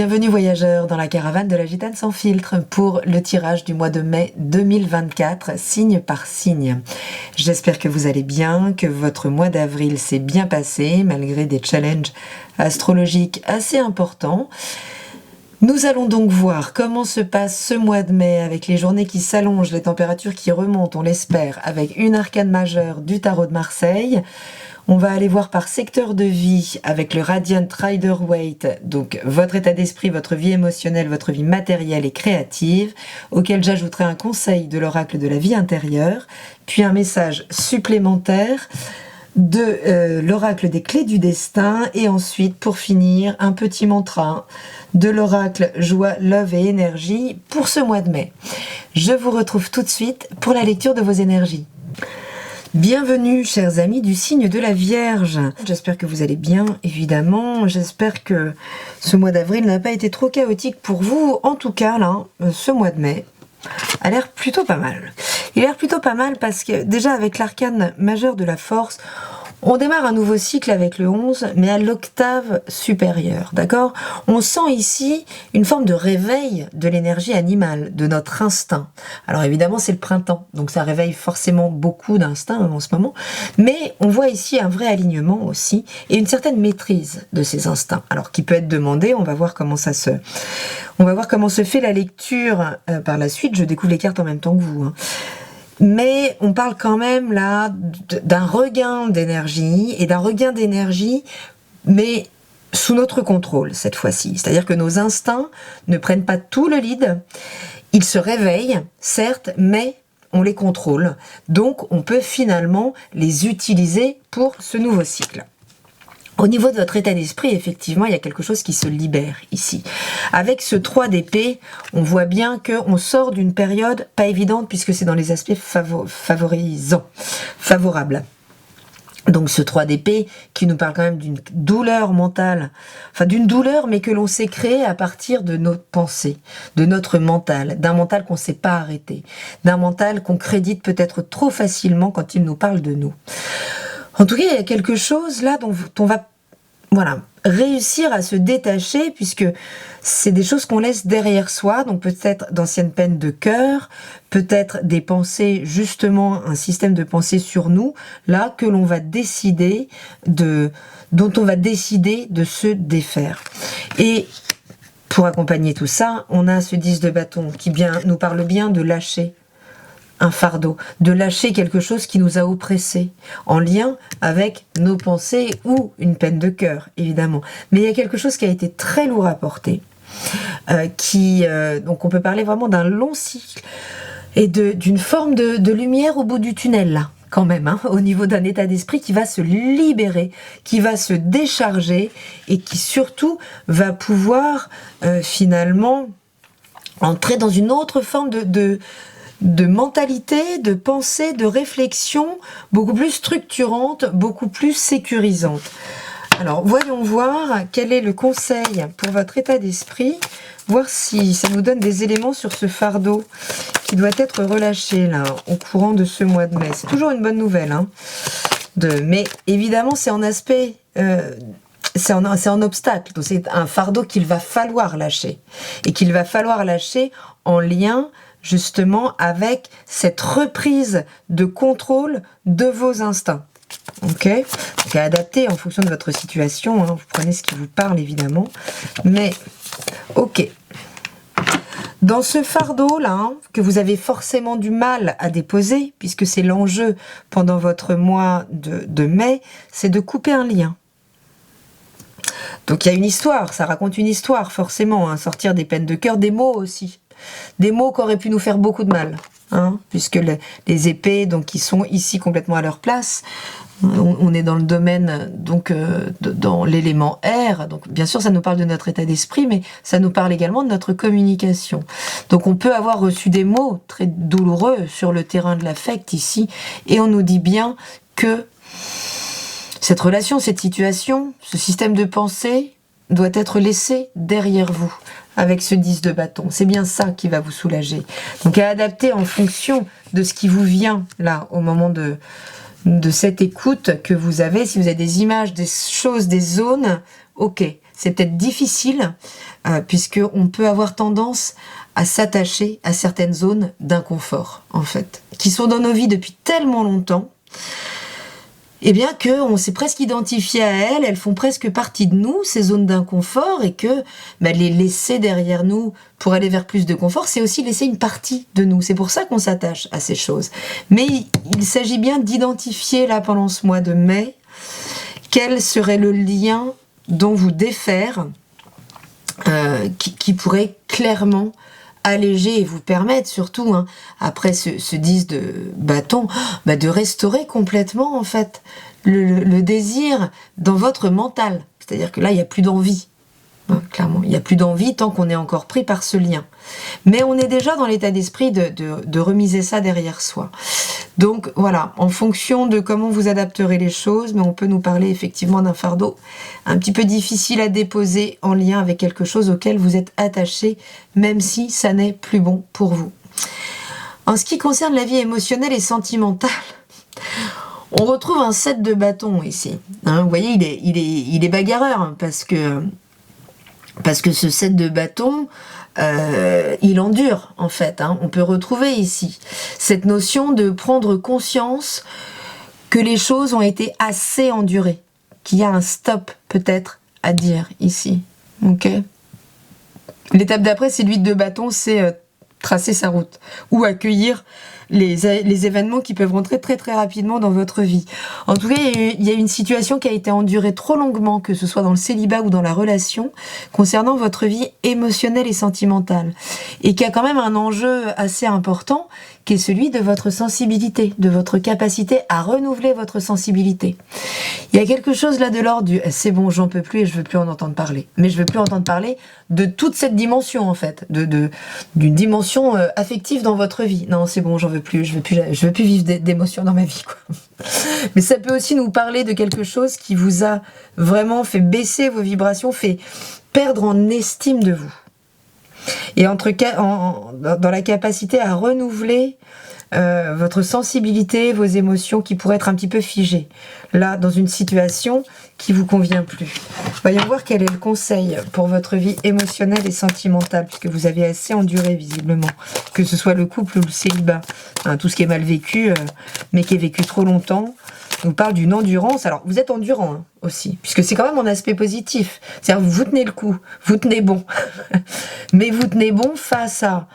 Bienvenue voyageurs dans la caravane de la Gitane sans filtre pour le tirage du mois de mai 2024, signe par signe. J'espère que vous allez bien, que votre mois d'avril s'est bien passé malgré des challenges astrologiques assez importants. Nous allons donc voir comment se passe ce mois de mai avec les journées qui s'allongent, les températures qui remontent, on l'espère, avec une arcane majeure du tarot de Marseille. On va aller voir par secteur de vie avec le Radiant Rider-Waite, donc votre état d'esprit, votre vie émotionnelle, votre vie matérielle et créative, auquel j'ajouterai un conseil de l'oracle de la vie intérieure, puis un message supplémentaire de l'oracle des clés du destin, et ensuite, pour finir, un petit mantra de l'oracle joie, love et énergie pour ce mois de mai. Je vous retrouve tout de suite pour la lecture de vos énergies. Bienvenue chers amis du signe de la Vierge. J'espère que vous allez bien, évidemment. J'espère que ce mois d'avril n'a pas été trop chaotique pour vous. En tout cas, là, ce mois de mai a l'air plutôt pas mal. Il a l'air plutôt pas mal parce que déjà avec l'arcane majeure de la force, on démarre un nouveau cycle avec le 11, mais à l'octave supérieure, d'accord? On sent ici une forme de réveil de l'énergie animale, de notre instinct. Alors évidemment, c'est le printemps, donc ça réveille forcément beaucoup d'instincts en ce moment, mais on voit ici un vrai alignement aussi, et une certaine maîtrise de ces instincts, alors qui peut être demandé, on va voir comment ça se... On va voir comment se fait la lecture par la suite, je découvre les cartes en même temps que vous, hein. Mais on parle quand même là d'un regain d'énergie, et d'un regain d'énergie, mais sous notre contrôle cette fois-ci. C'est-à-dire que nos instincts ne prennent pas tout le lead, ils se réveillent, certes, mais on les contrôle. Donc on peut finalement les utiliser pour ce nouveau cycle. Au niveau de votre état d'esprit, effectivement, il y a quelque chose qui se libère ici. Avec ce 3 d'épée, on voit bien qu'on sort d'une période pas évidente puisque c'est dans les aspects favorables. Donc ce 3 d'épée qui nous parle quand même d'une douleur mentale, enfin d'une douleur mais que l'on s'est créée à partir de nos pensées, de notre mental, d'un mental qu'on ne sait pas arrêter, d'un mental qu'on crédite peut-être trop facilement quand il nous parle de nous. En tout cas, il y a quelque chose là dont on va réussir à se détacher, puisque c'est des choses qu'on laisse derrière soi, donc peut-être d'anciennes peines de cœur, peut-être des pensées, justement un système de pensée sur nous, là, que l'on va décider dont on va décider de se défaire. Et pour accompagner tout ça, on a ce 10 de bâton qui nous parle bien de lâcher un fardeau, de lâcher quelque chose qui nous a oppressés, en lien avec nos pensées ou une peine de cœur, évidemment. Mais il y a quelque chose qui a été très lourd à porter, donc on peut parler vraiment d'un long cycle et d'une forme de lumière au bout du tunnel, là, quand même, hein, au niveau d'un état d'esprit qui va se libérer, qui va se décharger et qui surtout va pouvoir finalement entrer dans une autre forme de mentalité, de pensée, de réflexion, beaucoup plus structurante, beaucoup plus sécurisante. Alors, voyons voir quel est le conseil pour votre état d'esprit, voir si ça nous donne des éléments sur ce fardeau qui doit être relâché là, au courant de ce mois de mai. C'est toujours une bonne nouvelle, hein, mais évidemment, c'est en aspect... c'est en obstacle, donc c'est un fardeau qu'il va falloir lâcher, et qu'il va falloir lâcher en lien justement avec cette reprise de contrôle de vos instincts. Ok, donc à adapter en fonction de votre situation, hein, vous prenez ce qui vous parle évidemment, mais ok. Dans ce fardeau-là, hein, que vous avez forcément du mal à déposer, puisque c'est l'enjeu pendant votre mois de mai, c'est de couper un lien. Donc il y a une histoire, ça raconte une histoire forcément, hein, sortir des peines de cœur, des mots aussi. Des mots qui auraient pu nous faire beaucoup de mal, hein, puisque les épées, donc, qui sont ici complètement à leur place, on est dans le domaine, donc dans l'élément air, donc bien sûr ça nous parle de notre état d'esprit, mais ça nous parle également de notre communication. Donc on peut avoir reçu des mots très douloureux sur le terrain de l'affect ici, et on nous dit bien que cette relation, cette situation, ce système de pensée doit être laissé derrière vous. Avec ce 10 de bâton. C'est bien ça qui va vous soulager. Donc à adapter en fonction de ce qui vous vient là au moment de cette écoute que vous avez. Si vous avez des images, des choses, des zones, ok. c'est peut-être difficile, puisqu'on peut avoir tendance à s'attacher à certaines zones d'inconfort, en fait, qui sont dans nos vies depuis tellement longtemps, et bien qu'on s'est presque identifié à elles font presque partie de nous, ces zones d'inconfort, et que les laisser derrière nous pour aller vers plus de confort, c'est aussi laisser une partie de nous. C'est pour ça qu'on s'attache à ces choses. Mais il s'agit bien d'identifier, là, pendant ce mois de mai, quel serait le lien dont vous défaire, qui pourrait clairement alléger et vous permettre surtout, après ce 10 de bâton, de restaurer complètement en fait le désir dans votre mental. C'est-à-dire que là, il n'y a plus d'envie. Clairement, il n'y a plus d'envie tant qu'on est encore pris par ce lien. Mais on est déjà dans l'état d'esprit de remiser ça derrière soi. Donc voilà, en fonction de comment vous adapterez les choses, mais on peut nous parler effectivement d'un fardeau un petit peu difficile à déposer en lien avec quelque chose auquel vous êtes attaché, même si ça n'est plus bon pour vous. En ce qui concerne la vie émotionnelle et sentimentale, on retrouve un 7 de bâton ici. Vous voyez, il est bagarreur, parce que ce 7 de bâton, il endure en fait. On peut retrouver ici cette notion de prendre conscience que les choses ont été assez endurées, qu'il y a un stop peut-être à dire ici. Ok. L'étape d'après, c'est l'huile de bâton, c'est tracer sa route ou accueillir les événements qui peuvent rentrer très très rapidement dans votre vie. En tout cas, il y a une situation qui a été endurée trop longuement, que ce soit dans le célibat ou dans la relation, concernant votre vie émotionnelle et sentimentale, et qui a quand même un enjeu assez important, qui est celui de votre sensibilité, de votre capacité à renouveler votre sensibilité. Il y a quelque chose là de l'ordre du « c'est bon, j'en peux plus et je veux plus en entendre parler ». Mais je veux plus entendre parler de toute cette dimension en fait, d'une dimension affective dans votre vie. Non, c'est bon, j'en veux plus, je veux plus vivre d'émotions dans ma vie, quoi. Mais ça peut aussi nous parler de quelque chose qui vous a vraiment fait baisser vos vibrations, fait perdre en estime de vous. Et dans la capacité à renouveler votre sensibilité, vos émotions qui pourraient être un petit peu figées, là, dans une situation qui vous convient plus. Voyons voir quel est le conseil pour votre vie émotionnelle et sentimentale, puisque vous avez assez enduré, visiblement, que ce soit le couple ou le célibat. Tout ce qui est mal vécu, mais qui est vécu trop longtemps, on parle d'une endurance. Alors, vous êtes endurant aussi, puisque c'est quand même un aspect positif. C'est-à-dire, vous tenez le coup, vous tenez bon. Mais vous tenez bon face à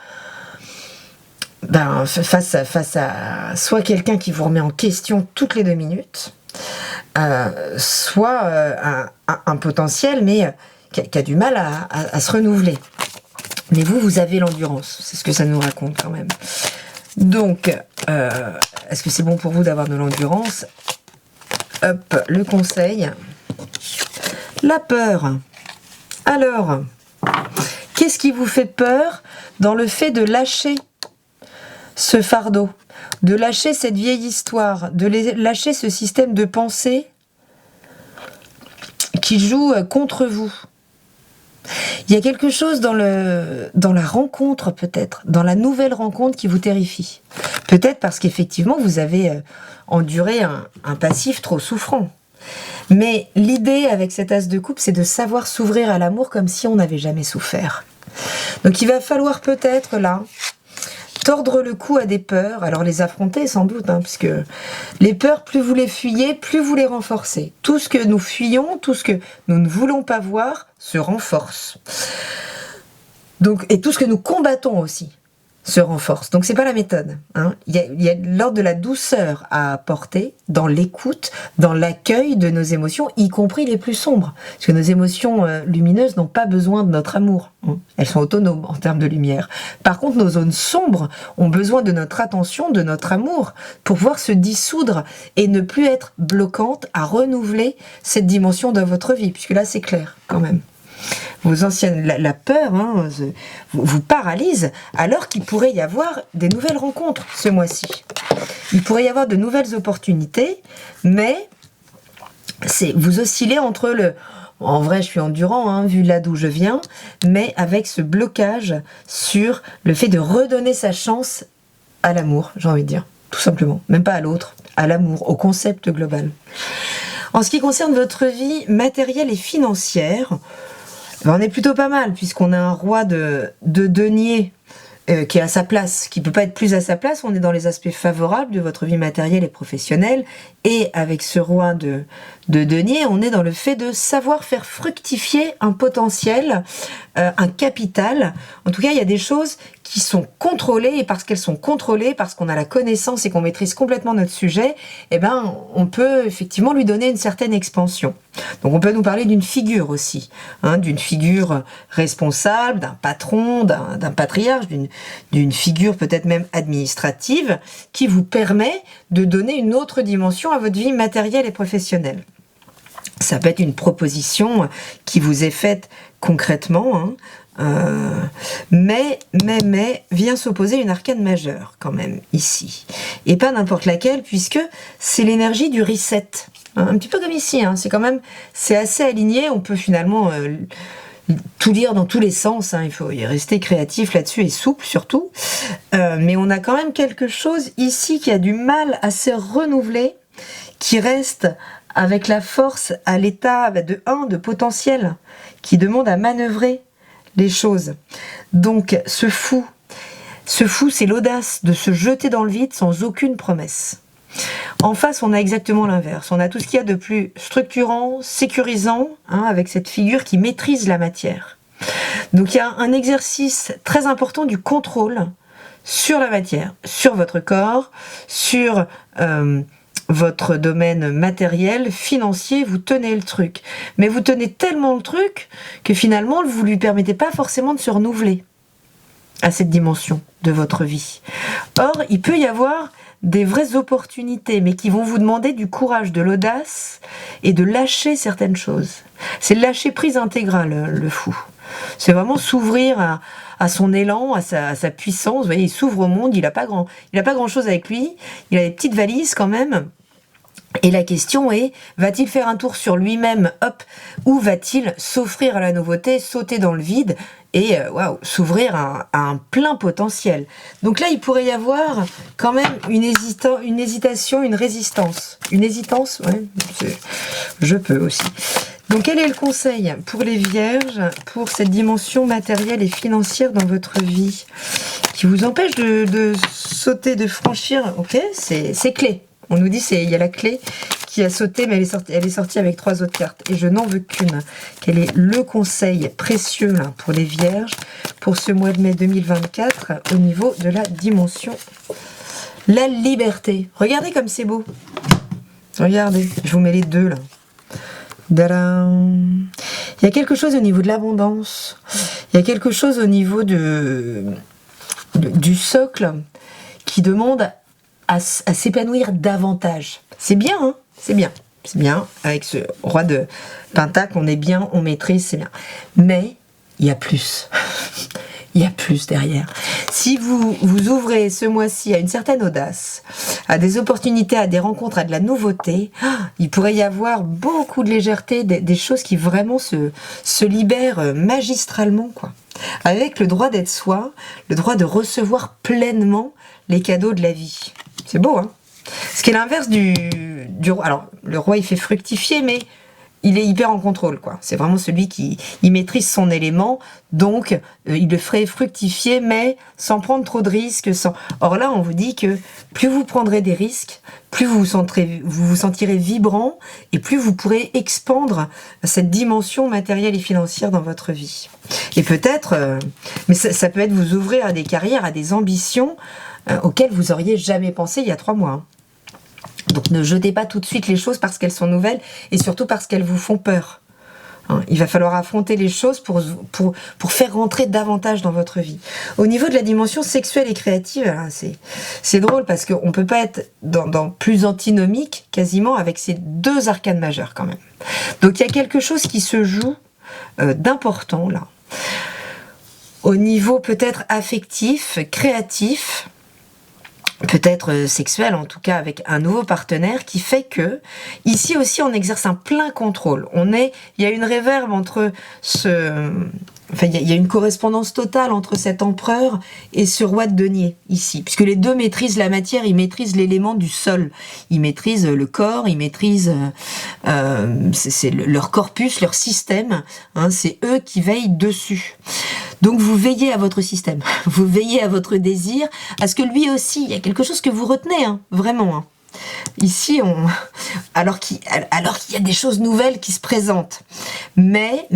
soit quelqu'un qui vous remet en question toutes les 2 minutes, soit un potentiel, mais qui a du mal à se renouveler. Mais vous avez l'endurance, c'est ce que ça nous raconte quand même. Donc, est-ce que c'est bon pour vous d'avoir de l'endurance ? Hop, le conseil. La peur. Alors, qu'est-ce qui vous fait peur dans le fait de lâcher ce fardeau, de lâcher cette vieille histoire, de lâcher ce système de pensée qui joue contre vous? Il y a quelque chose dans la rencontre, peut-être, dans la nouvelle rencontre qui vous terrifie. Peut-être parce qu'effectivement, vous avez enduré un passif trop souffrant. Mais l'idée avec cet as de coupe, c'est de savoir s'ouvrir à l'amour comme si on n'avait jamais souffert. Donc il va falloir peut-être, là, tordre le cou à des peurs, alors les affronter sans doute, puisque les peurs, plus vous les fuyez, plus vous les renforcez. Tout ce que nous fuyons, tout ce que nous ne voulons pas voir, se renforce. Donc, et tout ce que nous combattons aussi se renforce. Donc c'est pas la méthode. Il y a l'ordre de la douceur à apporter dans l'écoute, dans l'accueil de nos émotions, y compris les plus sombres. Parce que nos émotions lumineuses n'ont pas besoin de notre amour. Elles sont autonomes en termes de lumière. Par contre, nos zones sombres ont besoin de notre attention, de notre amour, pour pouvoir se dissoudre et ne plus être bloquantes à renouveler cette dimension dans votre vie. Puisque là, c'est clair quand même. La peur vous paralyse, alors qu'il pourrait y avoir des nouvelles rencontres ce mois-ci. Il pourrait y avoir de nouvelles opportunités, mais vous oscillez entre en vrai, je suis endurant, vu là d'où je viens, mais avec ce blocage sur le fait de redonner sa chance à l'amour, j'ai envie de dire, tout simplement. Même pas à l'autre, à l'amour, au concept global. En ce qui concerne votre vie matérielle et financière, On est plutôt pas mal, puisqu'on a un roi de denier qui est à sa place, qui peut pas être plus à sa place. On est dans les aspects favorables de votre vie matérielle et professionnelle, et avec ce roi de denier, on est dans le fait de savoir faire fructifier un potentiel, un capital. En tout cas, il y a des choses qui sont contrôlées, et parce qu'elles sont contrôlées, parce qu'on a la connaissance et qu'on maîtrise complètement notre sujet, eh ben, on peut effectivement lui donner une certaine expansion. Donc on peut nous parler d'une figure aussi, hein, d'une figure responsable, d'un patron, d'un patriarche, d'une figure peut-être même administrative, qui vous permet de donner une autre dimension à votre vie matérielle et professionnelle. Ça peut être une proposition qui vous est faite concrètement, hein, mais vient s'opposer une arcane majeure quand même ici, et pas n'importe laquelle, puisque c'est l'énergie du reset, hein, un petit peu comme ici, hein, c'est assez aligné. On peut finalement tout lire dans tous les sens, hein, il faut y rester créatif là-dessus et souple surtout, mais on a quand même quelque chose ici qui a du mal à se renouveler, qui reste avec la force à l'état de potentiel, qui demande à manœuvrer les choses. Donc ce fou, c'est l'audace de se jeter dans le vide sans aucune promesse. En face, on a exactement l'inverse. On a tout ce qu'il y a de plus structurant, sécurisant, hein, avec cette figure qui maîtrise la matière. Donc il y a un exercice très important du contrôle sur la matière, sur votre corps, sur votre domaine matériel, financier. Vous tenez le truc. Mais vous tenez tellement le truc que finalement, vous ne lui permettez pas forcément de se renouveler à cette dimension de votre vie. Or, il peut y avoir des vraies opportunités, mais qui vont vous demander du courage, de l'audace et de lâcher certaines choses. C'est le lâcher prise intégral, le fou. C'est vraiment s'ouvrir à son élan, à sa puissance. Vous voyez, il s'ouvre au monde, il n'a pas grand chose avec lui, il a des petites valises quand même. Et la question est, va-t-il faire un tour sur lui-même, hop, ou va-t-il s'offrir à la nouveauté, sauter dans le vide et s'ouvrir à un plein potentiel. Donc là, il pourrait y avoir quand même une hésitation, une résistance. Une hésitance, ouais, je peux aussi. Donc quel est le conseil pour les vierges, pour cette dimension matérielle et financière dans votre vie, qui vous empêche de sauter, de franchir? Ok, c'est clé. On nous dit il y a la clé qui a sauté, mais elle est sortie avec 3 autres cartes. Et je n'en veux qu'une. Quel est le conseil précieux là, pour les vierges pour ce mois de mai 2024 au niveau de la dimension? La liberté. Regardez comme c'est beau. Regardez, je vous mets les deux là. Tadam. Il y a quelque chose au niveau de l'abondance. Il y a quelque chose au niveau du socle qui demande à s'épanouir davantage. C'est bien, hein, c'est bien. C'est bien, avec ce roi de Pentacle, on est bien, on maîtrise, c'est bien. Mais il y a plus. Il y a plus derrière. Si vous ouvrez ce mois-ci à une certaine audace, à des opportunités, à des rencontres, à de la nouveauté, il pourrait y avoir beaucoup de légèreté, des choses qui vraiment se libèrent magistralement, quoi. Avec le droit d'être soi, le droit de recevoir pleinement les cadeaux de la vie. C'est beau, hein? Ce qui est l'inverse du roi. Alors, le roi, il fait fructifier, mais il est hyper en contrôle, quoi. C'est vraiment celui qui maîtrise son élément, donc il le ferait fructifier, mais sans prendre trop de risques. Or là, on vous dit que plus vous prendrez des risques, plus vous vous sentirez vibrant, et plus vous pourrez expandre cette dimension matérielle et financière dans votre vie. Et peut-être, mais ça peut être vous ouvrir à des carrières, à des ambitions auxquelles vous auriez jamais pensé il y a 3 mois. Donc ne jetez pas tout de suite les choses parce qu'elles sont nouvelles et surtout parce qu'elles vous font peur. Il va falloir affronter les choses pour faire rentrer davantage dans votre vie. Au niveau de la dimension sexuelle et créative, c'est drôle parce qu'on ne peut pas être dans plus antinomique quasiment avec ces 2 arcanes majeures quand même. Donc il y a quelque chose qui se joue d'important là. Au niveau peut-être affectif, créatif, peut-être sexuel en tout cas, avec un nouveau partenaire qui fait que ici aussi on exerce un plein contrôle. Il y a une réverbe entre Enfin, il y a une correspondance totale entre cet empereur et ce roi de denier, ici. Puisque les deux maîtrisent la matière, ils maîtrisent l'élément du sol. Ils maîtrisent le corps, ils maîtrisent leur corpus, leur système. Hein, c'est eux qui veillent dessus. Donc vous veillez à votre système, vous veillez à votre désir, à ce que lui aussi, il y a quelque chose que vous retenez, hein, vraiment. Hein. Ici, alors qu'il y a des choses nouvelles qui se présentent. Mais,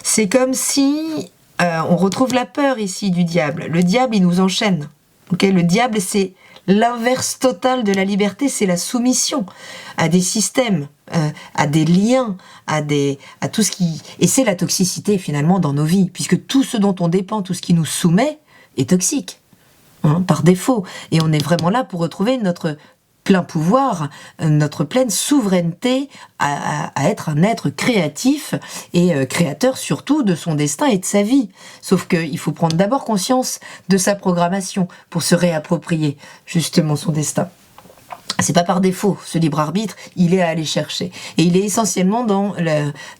c'est comme si on retrouve la peur ici du diable. Le diable, il nous enchaîne. Okay, le diable, c'est l'inverse total de la liberté, c'est la soumission à des systèmes, à des liens, à tout ce qui... Et c'est la toxicité finalement dans nos vies, puisque tout ce dont on dépend, tout ce qui nous soumet, est toxique, hein, par défaut. Et on est vraiment là pour retrouver notre plein pouvoir, notre pleine souveraineté à être un être créatif et créateur surtout de son destin et de sa vie. Sauf qu'il faut prendre d'abord conscience de sa programmation pour se réapproprier justement son destin. C'est pas par défaut, ce libre arbitre, il est à aller chercher. Et il est essentiellement dans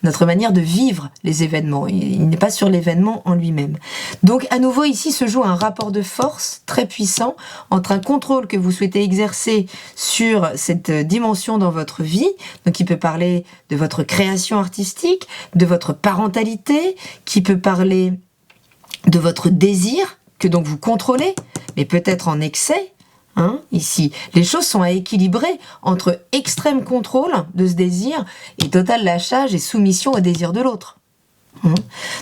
notre manière de vivre les événements. Il n'est pas sur l'événement en lui-même. Donc, à nouveau, ici se joue un rapport de force très puissant entre un contrôle que vous souhaitez exercer sur cette dimension dans votre vie, donc qui peut parler de votre création artistique, de votre parentalité, qui peut parler de votre désir, que donc vous contrôlez, mais peut-être en excès. Hein, ici, les choses sont à équilibrer entre extrême contrôle de ce désir et total lâchage et soumission au désir de l'autre. Hein.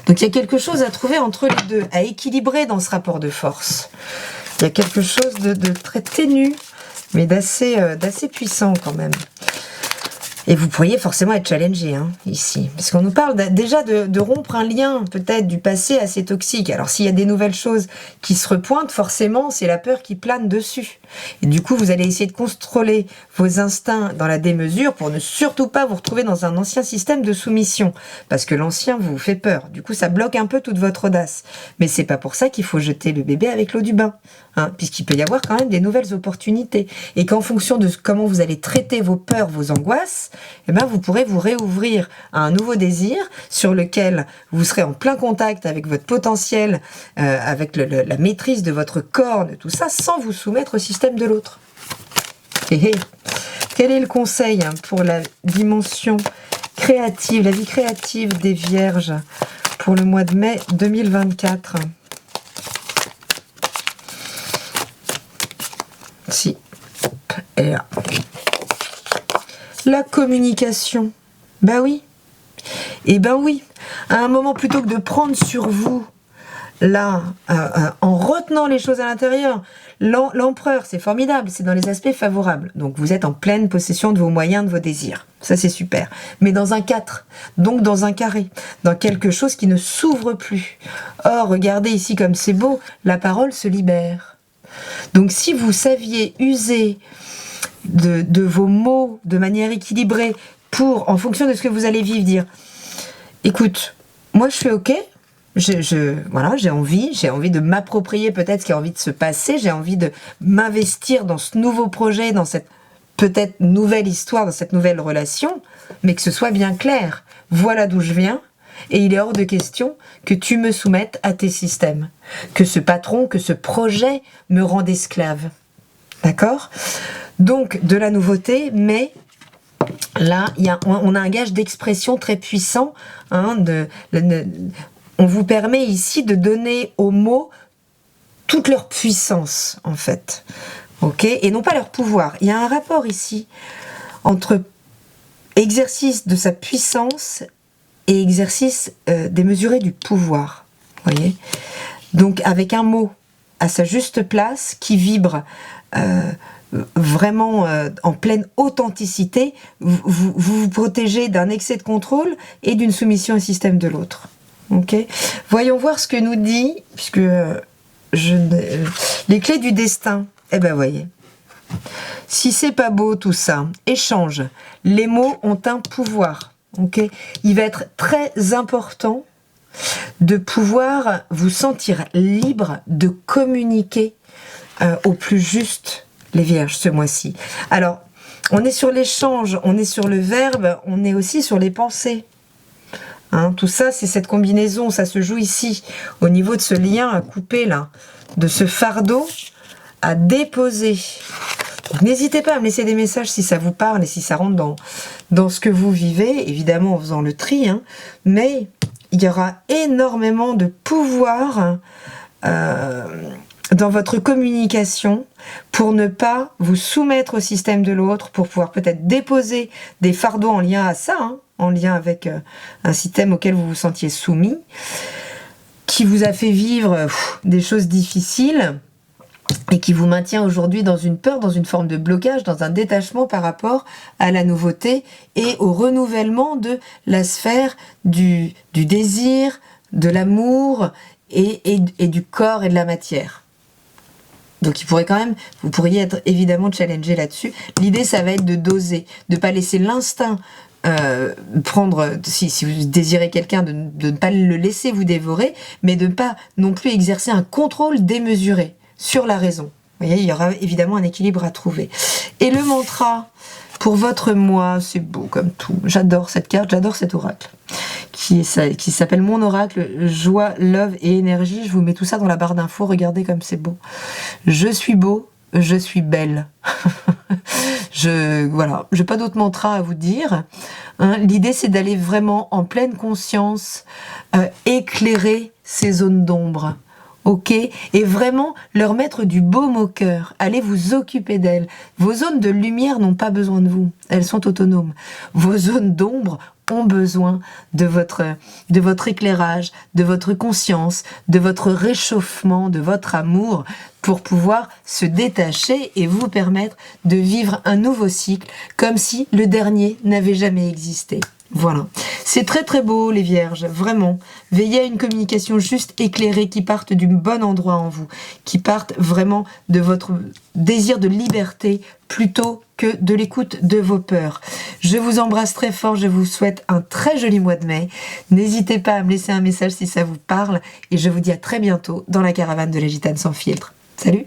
Donc il y a quelque chose à trouver entre les deux, à équilibrer dans ce rapport de force. Il y a quelque chose de très ténu, mais d'assez puissant quand même. Et vous pourriez forcément être challengé, hein, ici. Parce qu'on nous parle déjà de rompre un lien, peut-être, du passé assez toxique. Alors, s'il y a des nouvelles choses qui se repointent, forcément, c'est la peur qui plane dessus. Et du coup, vous allez essayer de contrôler vos instincts dans la démesure pour ne surtout pas vous retrouver dans un ancien système de soumission. Parce que l'ancien vous fait peur. Du coup, ça bloque un peu toute votre audace. Mais c'est pas pour ça qu'il faut jeter le bébé avec l'eau du bain. Hein, puisqu'il peut y avoir quand même des nouvelles opportunités. Et qu'en fonction de comment vous allez traiter vos peurs, vos angoisses, eh ben vous pourrez vous réouvrir à un nouveau désir sur lequel vous serez en plein contact avec votre potentiel, avec la maîtrise de votre corps, de tout ça, sans vous soumettre au système de l'autre. Quel est le conseil pour la dimension créative, la vie créative des Vierges pour le mois de mai 2024 ? Si, elle est là. La communication. Ben oui. Eh ben oui. À un moment, plutôt que de prendre sur vous, là, en retenant les choses à l'intérieur, l'empereur, c'est formidable, c'est dans les aspects favorables. Donc vous êtes en pleine possession de vos moyens, de vos désirs. Ça, c'est super. Mais dans un 4, donc dans un carré, dans quelque chose qui ne s'ouvre plus. Or, regardez ici comme c'est beau, la parole se libère. Donc si vous saviez user de vos mots de manière équilibrée pour, en fonction de ce que vous allez vivre, dire écoute, moi je suis ok, voilà, j'ai envie de m'approprier peut-être ce qui a envie de se passer, j'ai envie de m'investir dans ce nouveau projet, dans cette peut-être nouvelle histoire, dans cette nouvelle relation, mais que ce soit bien clair, voilà d'où je viens, et il est hors de question que tu me soumettes à tes systèmes, que ce patron, que ce projet me rende esclave. D'accord ? Donc, de la nouveauté, mais là, on a un gage d'expression très puissant. Hein, on vous permet ici de donner aux mots toute leur puissance, en fait. Ok ? Et non pas leur pouvoir. Il y a un rapport ici entre exercice de sa puissance et exercice démesuré du pouvoir. Voyez ? Donc, avec un mot à sa juste place, qui vibre vraiment en pleine authenticité, vous protégez d'un excès de contrôle et d'une soumission au système de l'autre. Okay ? Voyons voir ce que nous dit, puisque les clés du destin. Eh ben voyez, si c'est pas beau tout ça, échange. Les mots ont un pouvoir. Okay ? Il va être très important de pouvoir vous sentir libre de communiquer au plus juste, les Vierges, ce mois-ci. Alors, on est sur l'échange, on est sur le verbe, on est aussi sur les pensées. Hein. Tout ça, c'est cette combinaison, ça se joue ici, au niveau de ce lien à couper là, de ce fardeau à déposer. N'hésitez pas à me laisser des messages si ça vous parle et si ça rentre dans ce que vous vivez, évidemment en faisant le tri, hein, mais il y aura énormément de pouvoir dans votre communication pour ne pas vous soumettre au système de l'autre, pour pouvoir peut-être déposer des fardeaux en lien à ça, hein, en lien avec un système auquel vous vous sentiez soumis, qui vous a fait vivre des choses difficiles, et qui vous maintient aujourd'hui dans une peur, dans une forme de blocage, dans un détachement par rapport à la nouveauté et au renouvellement de la sphère du désir, de l'amour et du corps et de la matière. Donc vous pourriez être évidemment challengé là-dessus. L'idée, ça va être de doser, de ne pas laisser l'instinct prendre, si vous désirez quelqu'un, de ne pas le laisser vous dévorer, mais de ne pas non plus exercer un contrôle démesuré sur la raison. Vous voyez, il y aura évidemment un équilibre à trouver. Et le mantra pour votre moi, c'est beau comme tout. J'adore cette carte, j'adore cet oracle qui s'appelle mon oracle, joie, love et énergie. Je vous mets tout ça dans la barre d'infos, regardez comme c'est beau. Je suis beau, je suis belle. Voilà, j'ai pas d'autre mantra à vous dire. Hein, l'idée, c'est d'aller vraiment en pleine conscience, éclairer ces zones d'ombre. Ok, et vraiment leur mettre du baume au cœur. Allez vous occuper d'elles. Vos zones de lumière n'ont pas besoin de vous. Elles sont autonomes. Vos zones d'ombre ont besoin de votre éclairage, de votre conscience, de votre réchauffement, de votre amour pour pouvoir se détacher et vous permettre de vivre un nouveau cycle comme si le dernier n'avait jamais existé. Voilà, c'est très très beau les vierges, vraiment. Veillez à une communication juste éclairée qui parte du bon endroit en vous, qui parte vraiment de votre désir de liberté plutôt que de l'écoute de vos peurs. Je vous embrasse très fort, je vous souhaite un très joli mois de mai. N'hésitez pas à me laisser un message si ça vous parle et je vous dis à très bientôt dans la caravane de la Gitane sans filtre. Salut!